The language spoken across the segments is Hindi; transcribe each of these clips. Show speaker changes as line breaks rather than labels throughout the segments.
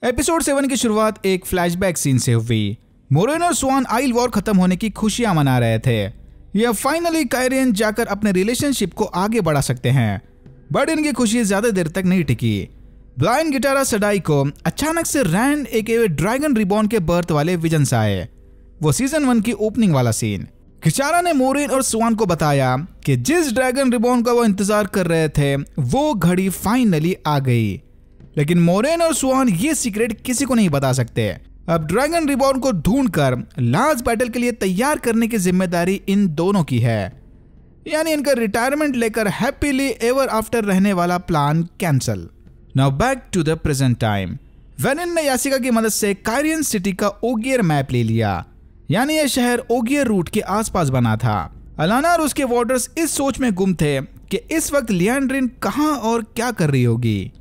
एपिसोड 7 की शुरुआत एक फ्लैशबैक सीन से हुई। मोरेन और स्वान आइल वॉर खत्म होने की खुशियां मना रहे थे। यह फाइनली कायरियन जाकर अपने रिलेशनशिप को आगे बढ़ा सकते हैं, बट इनकी खुशी ज्यादा देर तक नहीं टिकी। ब्लाइंड गिटारा सडाई को अचानक से रैंड एक ड्रैगन रिबॉर्न के बर्थ वाले विजन्स आए। वो सीजन 1 की ओपनिंग वाला सीन। किचारा ने मोरेन और स्वान को बताया कि जिस ड्रैगन रिबॉर्न का वो इंतजार कर रहे थे वो घड़ी फाइनली आ गई, लेकिन मोरेन और स्वान ये सीक्रेट किसी को नहीं बता सकते। अब ड्रैगन रिबॉर्न को ढूंढकर लास्ट बैटल के लिए तैयार करने की जिम्मेदारी इन दोनों की है, यानी इनका रिटायरमेंट लेकर हैप्पीली एवर आफ्टर रहने वाला plan cancel. Now back to the present time. वेनिन ने यासिका की मदद से कायरियन सिटी का ओगियर मैप ले लिया, यानी यह शहर ओगियर रूट के आसपास बना था। अलाना और उसके वार्डर्स इस सोच में गुम थे कि इस वक्त लियांड्रिन कहां और क्या कर रही होगी।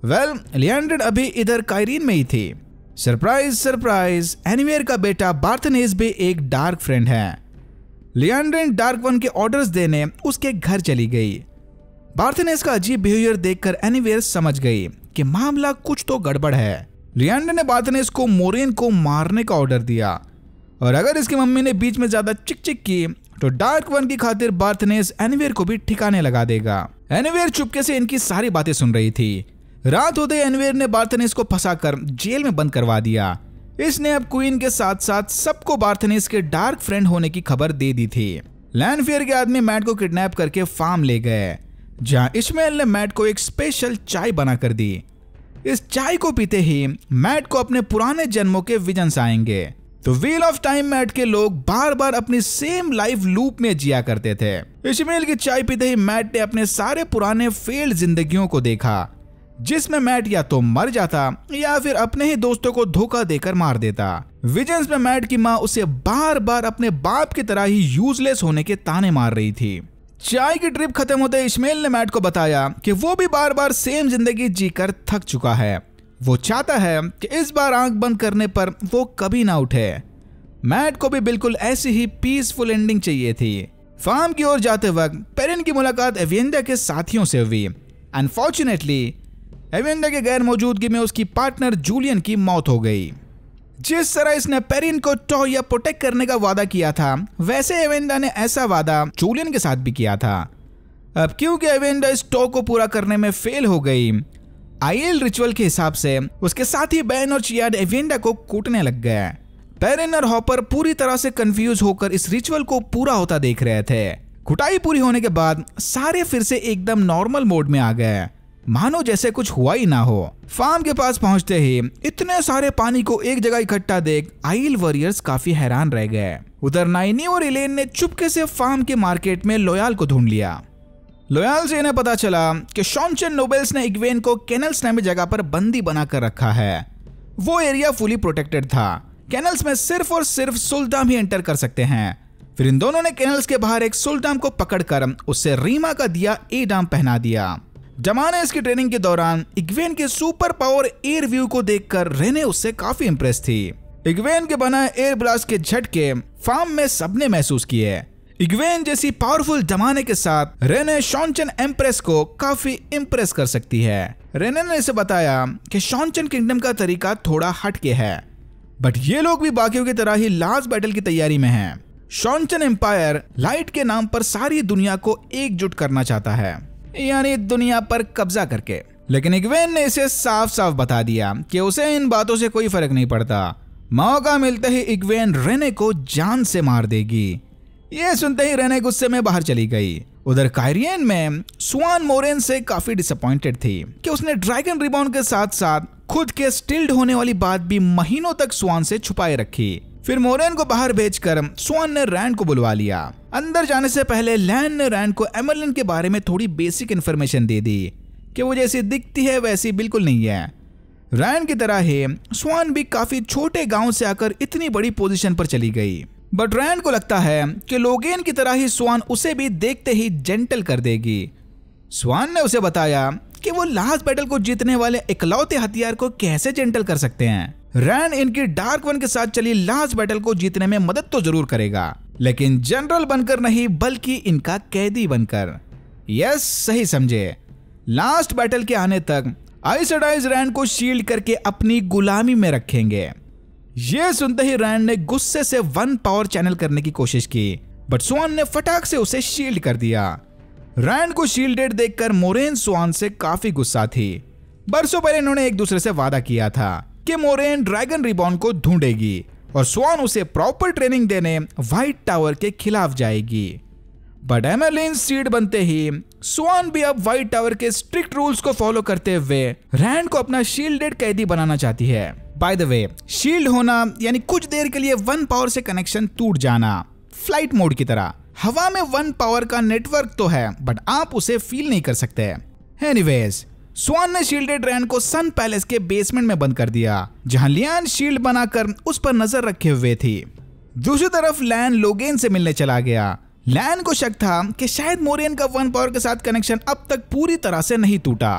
लियांड्रिन अभी इधर कायरीन में ही थी। सरप्राइज सरप्राइज, एनीवेयर का बेटा बार्थनेस भी एक डार्क फ्रेंड है। लियांड्रिन डार्क वन के ऑर्डर्स देने उसके घर चली गई। बार्थनेस का अजीब बिहेवियर देखकर एनीवेयर समझ गई कि मामला कुछ तो गड़बड़ है। लियांड्रिन ने बार्थनेस को मोरेन को मारने का ऑर्डर दिया, और अगर इसकी मम्मी ने बीच में ज्यादा चिक चिक की तो डार्क वन की खातिर बार्थनेस एनीवेयर को भी ठिकाने लगा देगा। एनीवेयर चुपके से इनकी सारी बातें सुन रही थी। रात होते एनीवेयर ने बार्थनेस को फंसाकर जेल में बंद करवा दिया। इसने अब क्वीन के साथ साथ सबको बार्थनेस के डार्क फ्रेंड होने की खबर दे दी थी। लैंडफेयर के आदमी मैट को किडनैप करके फार्म ले गए, जहां इश्माएल ने मैट को एक स्पेशल चाय बना कर दी। इस चाय को पीते ही मैट को अपने पुराने जन्मों के विजन्स आएंगे। तो व्हील ऑफ टाइम मैट के लोग बार बार अपनी सेम लाइफ लूप में जिया करते थे। इश्माएल की चाय पीते ही मैट ने अपने सारे पुराने फेल्ड जिंदगियों को देखा, जिसमें मैट या तो मर जाता या फिर अपने ही दोस्तों को धोखा देकर मार देता। विजन्स में मैट की माँ उसे बार बार अपने बाप की तरह ही यूजलेस होने के ताने मार रही थी। चाय की ट्रिप खत्म होते इश्माएल ने मैट को बताया कि वो भी बार बार सेम जिंदगी जीकर थक चुका है। वो चाहता है कि इस बार आंख बंद करने पर वो कभी ना उठे। मैट को भी बिल्कुल ऐसी ही पीसफुल एंडिंग चाहिए थी। फार्म की ओर जाते वक्त पेरिन की मुलाकात एवेंडा के साथियों से हुई। अनफॉर्चुनेटली एवेंडा के गैर मौजूदगी में उसकी पार्टनर जूलियन की मौत हो गई। जिस तरह इसने पेरिन को टॉ या प्रोटेक्ट करने का वादा किया था, वैसे एवेंडा ने ऐसा वादा जूलियन के साथ भी किया था। अब क्योंकि एवेंडा इस टॉ को पूरा करने में फेल हो गई, आइल रिचुअल के हिसाब से उसके साथी बैन और चियाड एवेंडा को कूटने लग गए। पेरिन और हॉपर पूरी तरह से कंफ्यूज होकर इस रिचुअल को पूरा होता देख रहे थे। कुटाई पूरी होने के बाद सारे फिर से एकदम नॉर्मल मोड में आ गए, मानो जैसे कुछ हुआ ही ना हो। फार्म के पास पहुंचते ही इतने सारे पानी को एक जगह इकट्ठा देख आइल वॉरियर्स काफी हैरान रह गए। उधर नाइनी और इलेन ने चुपके से फार्म के मार्केट में लोयाल को ढूंढ लिया। लोयाल से इन्हें पता चला कि शॉन्चन नोबेल्स ने इग्वेन को केनल्स नामी जगह पर बंदी बनाकर रखा है। वो एरिया फुली प्रोटेक्टेड था। केनल्स में सिर्फ और सिर्फ सुल्तान ही एंटर कर सकते हैं। फिर इन दोनों ने केनल्स के बाहर एक सुल्तान को पकड़कर उससे रीमा का दिया एडाम पहना दिया। जमा ने इसकी ट्रेनिंग के दौरान इग्वेन के सुपर पावर एयर व्यू को देखकर रेने उससे काफी इंप्रेस थी। इग्वेन के बनाए एयर ब्लास्ट के झटके फार्म में सबने महसूस किए। इग्वेन जैसी पावरफुल जमाने के साथ रेने शॉन्चन एम्प्रेस को काफी इंप्रेस कर सकती है। रेने ने इसे बताया कि शॉन्चन किंगडम का तरीका थोड़ा हटके है, बट ये लोग भी बाकियों की तरह ही लास्ट बैटल की तैयारी में हैं। शॉन्चन एम्पायर लाइट के नाम पर सारी दुनिया को एकजुट करना चाहता है, यानी दुनिया पर कब्जा करके। लेकिन इग्वेन ने इसे साफ साफ बता दिया कि उसे इन बातों से कोई फर्क नहीं पड़ता। मौका मिलते ही इग्वेन रेने को जान से मार देगी। ये सुनते ही रेने गुस्से में बाहर चली गई। उधर कायरियन में स्वान मोरेन से काफी डिसअपॉइंटेड थी कि उसने ड्रैगन रिबॉर्न के साथ साथ खुद के स्टिल्ड होने वाली बात भी महीनों तक स्वान से छुपाए रखी। फिर मोरेन को बाहर भेजकर स्वान ने रैंड को बुलवा लिया। अंदर जाने से पहले लैन ने रैंड को एमरलिन के बारे में थोड़ी बेसिक इन्फॉर्मेशन दे दी कि वो जैसी दिखती है वैसी बिल्कुल नहीं है। रैंड की तरह ही स्वान भी काफी छोटे गांव से आकर इतनी बड़ी पोजीशन पर चली गई, बट रैंड को लगता है कि लोगेन की तरह ही स्वान उसे भी देखते ही जेंटल कर देगी। स्वान ने उसे बताया कि वो लास्ट बैटल को जीतने वाले इकलौते हथियार को कैसे जेंटल कर सकते हैं। रैंड इनकी डार्क वन के साथ चली लास्ट बैटल को जीतने में मदद तो जरूर करेगा, लेकिन जनरल बनकर नहीं बल्कि इनका कैदी बनकर। यस, सही समझे। लास्ट बैटल के आने तक आइस एडाइज रैंड को शील्ड करके अपनी गुलामी में रखेंगे। यह सुनते ही रैंड ने गुस्से से वन पावर चैनल करने की कोशिश की, बट स्वान ने फटाक से उसे शील्ड कर दिया। रैंड को शील्डेड देखकर मोरेन स्वान से काफी गुस्सा थी। बरसों पहले इन्होंने एक दूसरे से वादा किया था कि मोरेन ड्रैगन रिबॉर्न को ढूंढेगी और स्वान उसे प्रॉपर ट्रेनिंग देने व्हाइट टावर के खिलाफ जाएगी। बट एमरलिन सीड बनते ही स्वान भी अब व्हाइट टावर के स्ट्रिक्ट रूल्स को फॉलो करते हुए रैंड को अपना शील्डेड कैदी बनाना चाहती है। बाय द वे, शील्ड होना यानी कुछ देर के लिए वन पावर से कनेक्शन टूट जाना, फ्लाइट मोड की तरह। हवा में वन पावर का नेटवर्क तो है, बट आप उसे फील नहीं कर सकते। एनीवेज, स्वान ने शील्डेड रैंड को सन पैलेस के बेसमेंट में बंद कर दिया, जहां लियान शील्ड बनाकर उस पर नजर रखे हुए थी। दूसरी तरफ लैन लोगेन से मिलने चला गया। लैन को शक था कि शायद मोरेन का वन पावर के साथ कनेक्शन अब तक पूरी तरह से नहीं टूटा,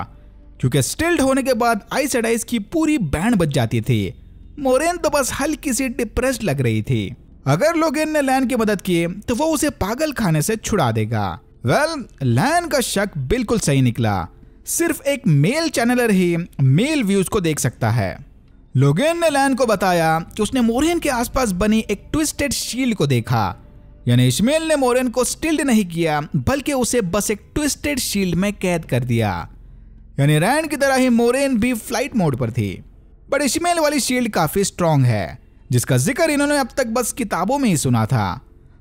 क्योंकि स्टिल्ड होने के बाद आइस एडाइज की पूरी बैंड बज जाती थी। मोरेन तो बस हल्की सी डिप्रेस्ड लग रही थी। अगर लोगेन ने लैन की मदद की तो वो उसे पागल खाने से छुड़ा देगा। लैन का शक बिल्कुल सही निकला। सिर्फ एक मेल चैनलर ही मेल व्यूज को देख सकता है। लोगेन ने लैन को बताया कि उसने मोरेन के आसपास बनी एक ट्विस्टेड शील्ड को देखा, यानी इश्मेल ने मोरेन को स्टिल्ड नहीं किया बल्कि उसे बस एक ट्विस्टेड शील्ड में कैद कर दिया। यानी रैंड की तरह ही मोरेन भी फ्लाइट मोड पर थी। बट इश्मेल वाली शील्ड काफी स्ट्रॉन्ग है, जिसका जिक्र इन्होंने अब तक बस किताबों में ही सुना था।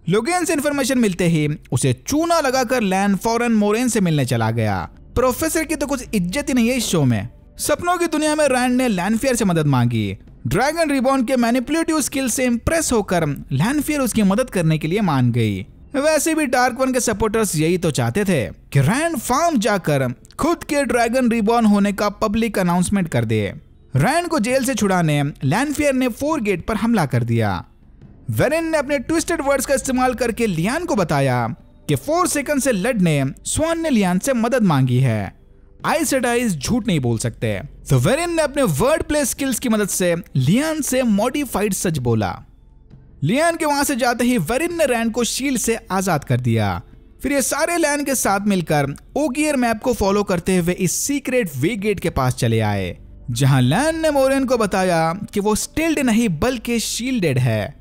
लोगेन से इंफॉर्मेशन मिलते ही उसे चूना लगाकर लैन फौरन मोरेन से मिलने चला गया। प्रोफेसर की तो कुछ इज्जत ही नहीं है इस शो में। सपनों की दुनिया में रैंड ने लैनफियर से मदद मांगी। ड्रैगन रिबॉर्न के मैनिपुलेटिव स्किल से इंप्रेस होकर लैनफियर उसकी मदद करने के लिए मान गई। वैसे भी डार्क वन के सपोर्टर्स यही तो चाहते थे कि रैंड फार्म जाकर खुद के ड्रैगन रिबॉर्न होने का पब्लिक अनाउंसमेंट कर दे। रैंड को जेल से छुड़ाने लैनफियर ने 4 गेट पर हमला कर दिया। वेरिन ने अपने ट्विस्टेड वर्ड्स का इस्तेमाल करके लियान को बताया कि 4 सेकंड से लड़ने स्वान ने लियान से मदद मांगी है। आइस एडाइज झूठ नहीं बोल सकते, तो वेरिन ने अपने वर्ड प्ले स्किल्स की मदद से लियान से मॉडिफाइड सच बोला। लियान के वहां से जाते ही वेरिन ने रैंड को शील्ड से आजाद कर दिया। फिर ये सारे लैन के साथ मिलकर ओगियर मैप को फॉलो करते हुए इस सीक्रेट वे गेट के पास चले आए, जहां लैन ने मोरेन को बताया कि वो स्टिल्ड नहीं बल्कि शील्डेड है।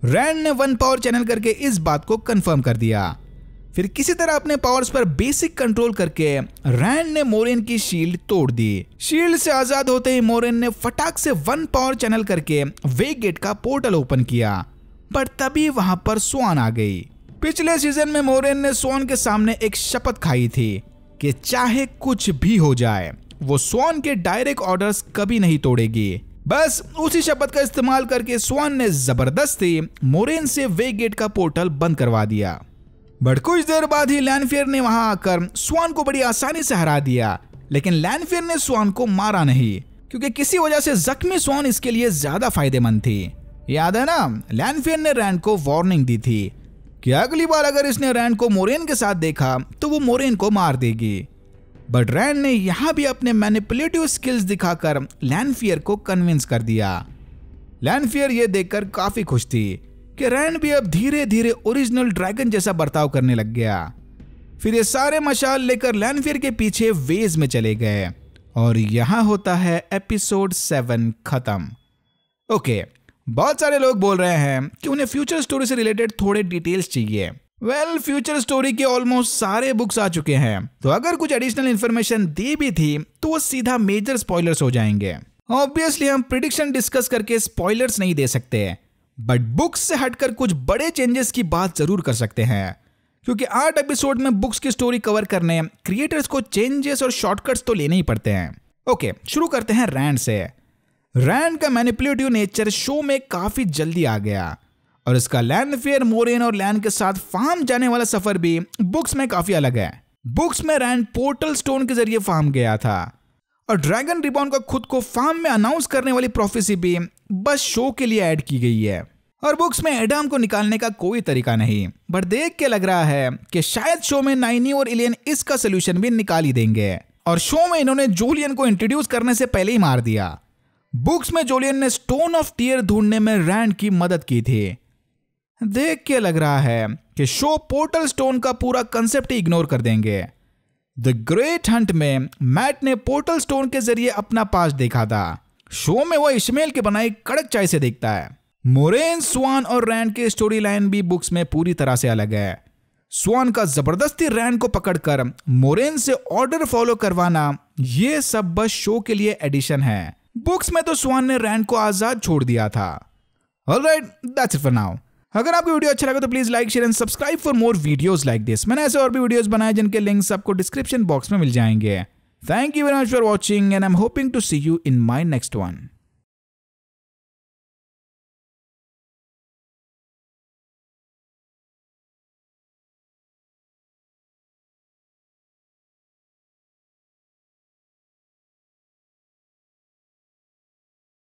रैंड ने वन पावर चैनल करके इस बात को कंफर्म कर दिया। फिर किसी तरह अपने पावर्स पर बेसिक कंट्रोल करके रैंड ने मोरेन की शील्ड तोड़ दी। शील्ड से आजाद होते ही मोरेन ने फटाक से वन पावर चैनल करके वे गेट का पोर्टल ओपन किया, बट तभी वहां पर स्वान आ गई। पिछले सीजन में मोरेन ने स्वान के सामने एक शपथ खाई थी कि चाहे कुछ भी हो जाए वो स्वान के डायरेक्ट ऑर्डर्स कभी नहीं तोड़ेगी। बस उसी शपथ का इस्तेमाल करके स्वान ने जबरदस्ती मोरेन से वे गेट का पोर्टल बंद करवा दिया। बट कुछ देर बाद ही लैनफियर ने वहां आकर स्वान को बड़ी आसानी से हरा दिया, लेकिन लैनफियर ने स्वान को मारा नहीं, क्योंकि किसी वजह से जख्मी स्वान इसके लिए ज्यादा फायदेमंद थी। याद है ना, लैनफियर ने रैंड को वार्निंग दी थी कि अगली बार अगर इसने रैंड को मोरेन के साथ देखा तो वो मोरेन को मार देगी। बट रैंड ने यहां भी अपने मैनिपुलेटिव स्किल्स दिखाकर लैनफियर को कन्विंस कर दिया। लैनफियर ये देखकर काफी खुश थी कि रैंड भी अब धीरे धीरे ओरिजिनल ड्रैगन जैसा बर्ताव करने लग गया। फिर ये सारे मशाल लेकर लैनफियर के पीछे वेज में चले गए और यहां होता है एपिसोड 7 खत्म। ओके, बहुत सारे लोग बोल रहे हैं कि उन्हें फ्यूचर स्टोरी से रिलेटेड थोड़े डिटेल्स चाहिए। फ्यूचर स्टोरी के ऑलमोस्ट सारे बुक्स आ चुके हैं, तो अगर कुछ एडिशनल इन्फॉर्मेशन दी भी थी तो वो सीधा मेजर स्पॉयलर्स हो जाएंगे। ऑब्वियसली हम प्रिडिक्शन डिस्कस करके स्पॉयलर्स नहीं दे सकते, बट बुक्स से हटकर कुछ बड़े चेंजेस की बात जरूर कर सकते हैं, क्योंकि 8 एपिसोड में बुक्स की स्टोरी कवर करने क्रिएटर्स को चेंजेस और शॉर्टकट्स तो लेने ही पड़ते हैं। ओके, शुरू करते हैं रैंड से। रैंड का मैनिपुलेटिव नेचर शो में काफी जल्दी आ गया और इसका लैनफियर, मोरेन और लैन के साथ फार्म जाने वाला सफर भी बुक्स में काफी अलग है। बुक्स में रैंड पोर्टल स्टोन के जरिए फार्म गया था और ड्रैगन रिबॉर्न का खुद को फार्म में अनाउंस करने वाली प्रोफेसी भी बस शो के लिए ऐड की गई है। और बुक्स में एडम को निकालने का कोई तरीका नहीं, बट देख के लग रहा है कि शायद शो में नाइनी और इलियन इसका सोल्यूशन भी निकाल ही देंगे। और शो में इन्होंने जोलियन को इंट्रोड्यूस करने से पहले ही मार दिया। बुक्स में जोलियन ने स्टोन ऑफ टीयर ढूंढने में रैंड की मदद की थी। देख के लग रहा है कि शो पोर्टल स्टोन का पूरा कंसेप्ट ही इग्नोर कर देंगे। द ग्रेट हंट में मैट ने पोर्टल स्टोन के जरिए अपना पास्ट देखा था। शो में वो इश्मेल के बनाई कड़क चाय से देखता है। मोरेन, स्वान और रैंड की स्टोरी लाइन भी बुक्स में पूरी तरह से अलग है। स्वान का जबरदस्ती रैंड को पकड़कर मोरेन से ऑर्डर फॉलो करवाना, ये सब बस शो के लिए एडिशन है। बुक्स में तो स्वान ने रैंड को आजाद छोड़ दिया था। Alright, that's it for now. अगर आपको वीडियो अच्छा लगा तो please like, share and subscribe for more videos like this. मैंने ऐसे और भी वीडियोस बनाए जिनके लिंक्स आपको डिस्क्रिप्शन बॉक्स में मिल जाएंगे। Thank you very much for watching and I am hoping to see you in my next one.